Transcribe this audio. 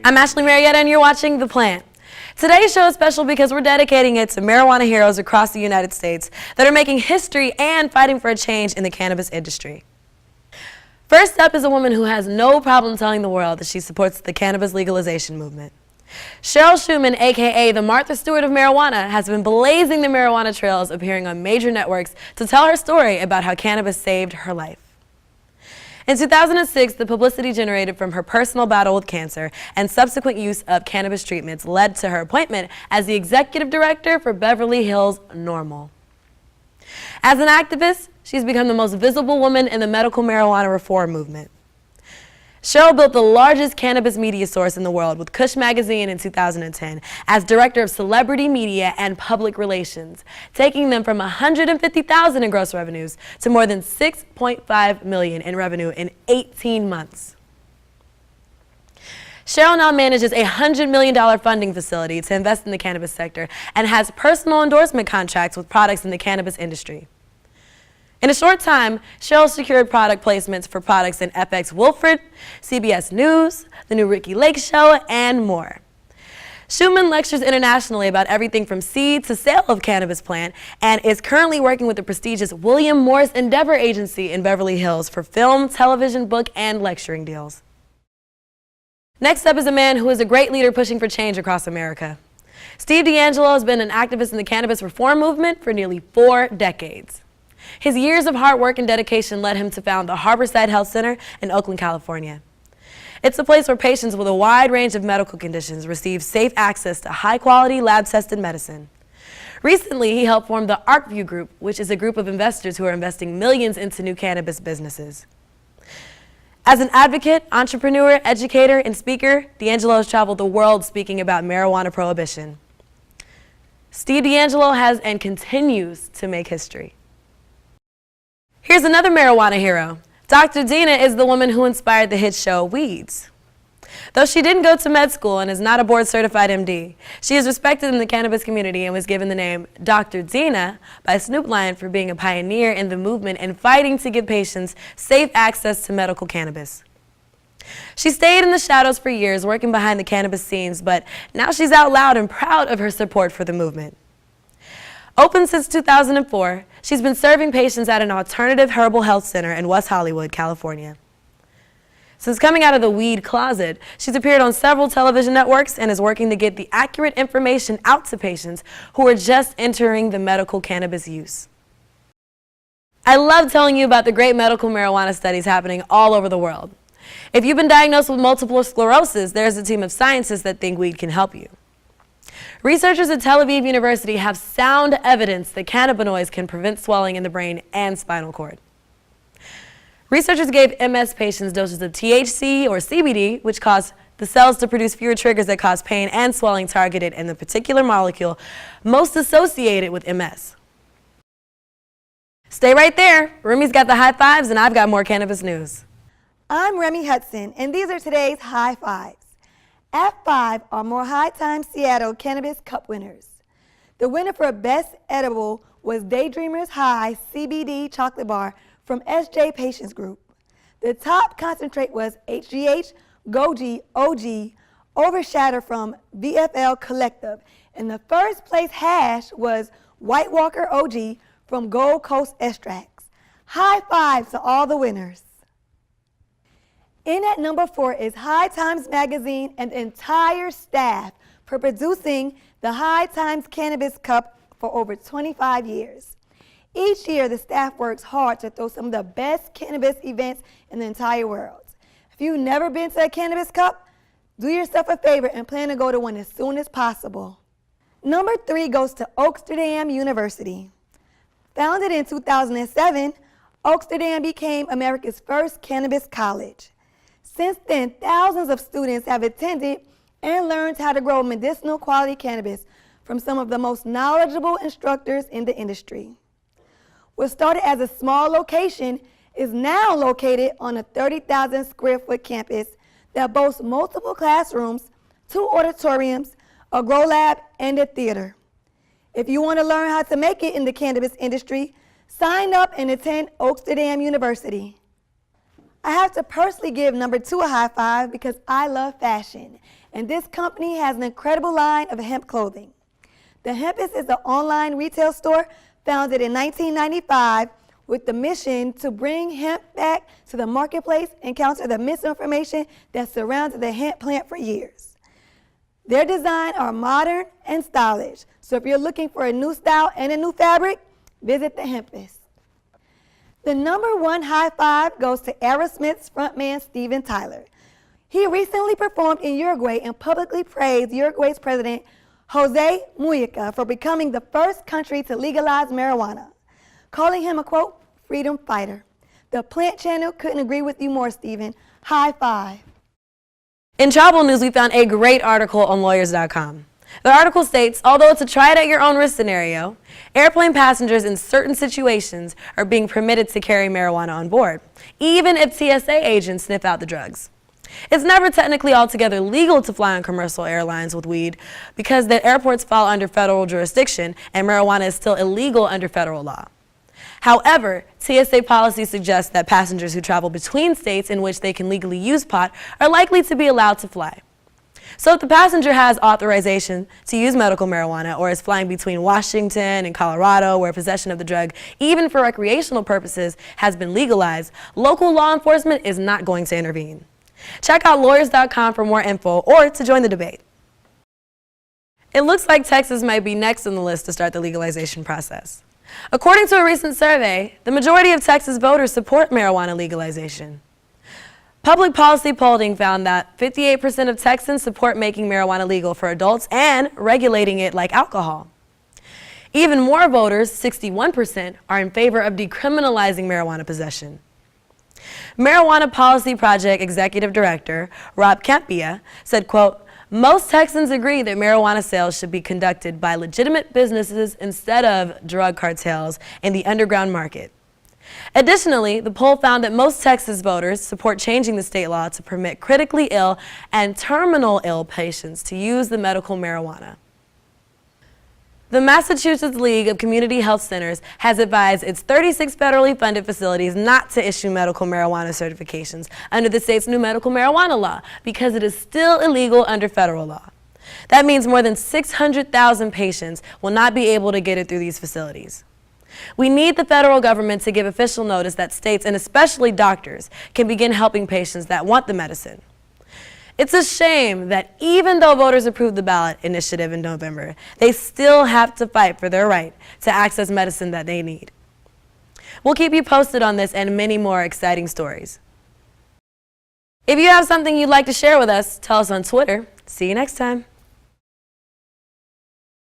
I'm Ashley Marietta and you're watching The Plant. Today's show is special because we're dedicating it to marijuana heroes across the United States that are making history and fighting for a change in the cannabis industry. First up is a woman who has no problem telling the world that she supports the cannabis legalization movement. Cheryl Shuman, aka the Martha Stewart of marijuana, has been blazing the marijuana trails, appearing on major networks to tell her story about how cannabis saved her life. In 2006, the publicity generated from her personal battle with cancer and subsequent use of cannabis treatments led to her appointment as the executive director for Beverly Hills NORML. As an activist, she's become the most visible woman in the medical marijuana reform movement. Cheryl built the largest cannabis media source in the world with Kush Magazine in 2010 as director of celebrity media and public relations, taking them from $150,000 in gross revenues to more than $6.5 million in revenue in 18 months. Cheryl now manages a $100 million funding facility to invest in the cannabis sector and has personal endorsement contracts with products in the cannabis industry. In a short time, Cheryl secured product placements for products in FX Wilfred, CBS News, The New Ricky Lake Show, and more. Shuman lectures internationally about everything from seed to sale of cannabis plant and is currently working with the prestigious William Morris Endeavor Agency in Beverly Hills for film, television, book, and lecturing deals. Next up is a man who is a great leader pushing for change across America. Steve DeAngelo has been an activist in the cannabis reform movement for nearly 4 decades. His years of hard work and dedication led him to found the Harborside Health Center in Oakland, California. It's a place where patients with a wide range of medical conditions receive safe access to high-quality, lab-tested medicine. Recently, he helped form the ArcView Group, which is a group of investors who are investing millions into new cannabis businesses. As an advocate, entrepreneur, educator, and speaker, DeAngelo has traveled the world speaking about marijuana prohibition. Steve DeAngelo has and continues to make history. Here's another marijuana hero. Dr. Dina is the woman who inspired the hit show Weeds. Though she didn't go to med school and is not a board-certified MD, she is respected in the cannabis community and was given the name Dr. Dina by Snoop Lion for being a pioneer in the movement and fighting to give patients safe access to medical cannabis. She stayed in the shadows for years working behind the cannabis scenes, but now she's out loud and proud of her support for the movement. Open since 2004, she's been serving patients at an alternative herbal health center in West Hollywood, California. Since coming out of the weed closet, she's appeared on several television networks and is working to get the accurate information out to patients who are just entering the medical cannabis use. I love telling you about the great medical marijuana studies happening all over the world. If you've been diagnosed with multiple sclerosis, there's a team of scientists that think weed can help you. Researchers at Tel Aviv University have sound evidence that cannabinoids can prevent swelling in the brain and spinal cord. Researchers gave MS patients doses of THC or CBD, which cause the cells to produce fewer triggers that cause pain and swelling targeted in the particular molecule most associated with MS. Stay right there. Remy's got the high fives and I've got more cannabis news. I'm Remy Hudson and these are today's high fives. At 5 are more High Times Seattle Cannabis Cup winners. The winner for Best Edible was Daydreamers High CBD Chocolate Bar from SJ Patience Group. The top concentrate was HGH, Goji, OG, Overshatter from VFL Collective. And the first place hash was White Walker OG from Gold Coast Extracts. High fives to all the winners. In at number 4 is High Times Magazine and the entire staff for producing the High Times Cannabis Cup for over 25 years. Each year, the staff works hard to throw some of the best cannabis events in the entire world. If you've never been to a Cannabis Cup, do yourself a favor and plan to go to one as soon as possible. Number 3 goes to Oaksterdam University. Founded in 2007, Oaksterdam became America's first cannabis college. Since then, thousands of students have attended and learned how to grow medicinal quality cannabis from some of the most knowledgeable instructors in the industry. What started as a small location is now located on a 30,000 square foot campus that boasts multiple classrooms, 2 auditoriums, a grow lab, and a theater. If you want to learn how to make it in the cannabis industry, sign up and attend Oaksterdam University. I have to personally give number 2 a high five because I love fashion. and this company has an incredible line of hemp clothing. The Hempest is an online retail store founded in 1995 with the mission to bring hemp back to the marketplace and counter the misinformation that surrounded the hemp plant for years. Their designs are modern and stylish, so if you're looking for a new style and a new fabric, visit the Hempest. The #1 high five goes to Aerosmith's frontman Steven Tyler. He recently performed in Uruguay and publicly praised Uruguay's president Jose Mujica for becoming the first country to legalize marijuana, calling him a, quote, freedom fighter. The Plant Channel couldn't agree with you more, Steven. High five. In travel news, we found a great article on lawyers.com. The article states, although it's a try it at your own risk scenario, airplane passengers in certain situations are being permitted to carry marijuana on board, even if TSA agents sniff out the drugs. It's never technically altogether legal to fly on commercial airlines with weed because the airports fall under federal jurisdiction and marijuana is still illegal under federal law. However, TSA policy suggests that passengers who travel between states in which they can legally use pot are likely to be allowed to fly. So if the passenger has authorization to use medical marijuana or is flying between Washington and Colorado where possession of the drug, even for recreational purposes, has been legalized, local law enforcement is not going to intervene. Check out lawyers.com for more info or to join the debate. It looks like Texas might be next on the list to start the legalization process. According to a recent survey, the majority of Texas voters support marijuana legalization. Public policy polling found that 58% of Texans support making marijuana legal for adults and regulating it like alcohol. Even more voters, 61%, are in favor of decriminalizing marijuana possession. Marijuana Policy Project Executive Director Rob Campia said, quote, most Texans agree that marijuana sales should be conducted by legitimate businesses instead of drug cartels in the underground market. Additionally, the poll found that most Texas voters support changing the state law to permit critically ill and terminal ill patients to use the medical marijuana. The Massachusetts League of Community Health Centers has advised its 36 federally funded facilities not to issue medical marijuana certifications under the state's new medical marijuana law because it is still illegal under federal law. That means more than 600,000 patients will not be able to get it through these facilities. We need the federal government to give official notice that states, and especially doctors, can begin helping patients that want the medicine. It's a shame that even though voters approved the ballot initiative in November, they still have to fight for their right to access medicine that they need. We'll keep you posted on this and many more exciting stories. If you have something you'd like to share with us, tell us on Twitter. See you next time.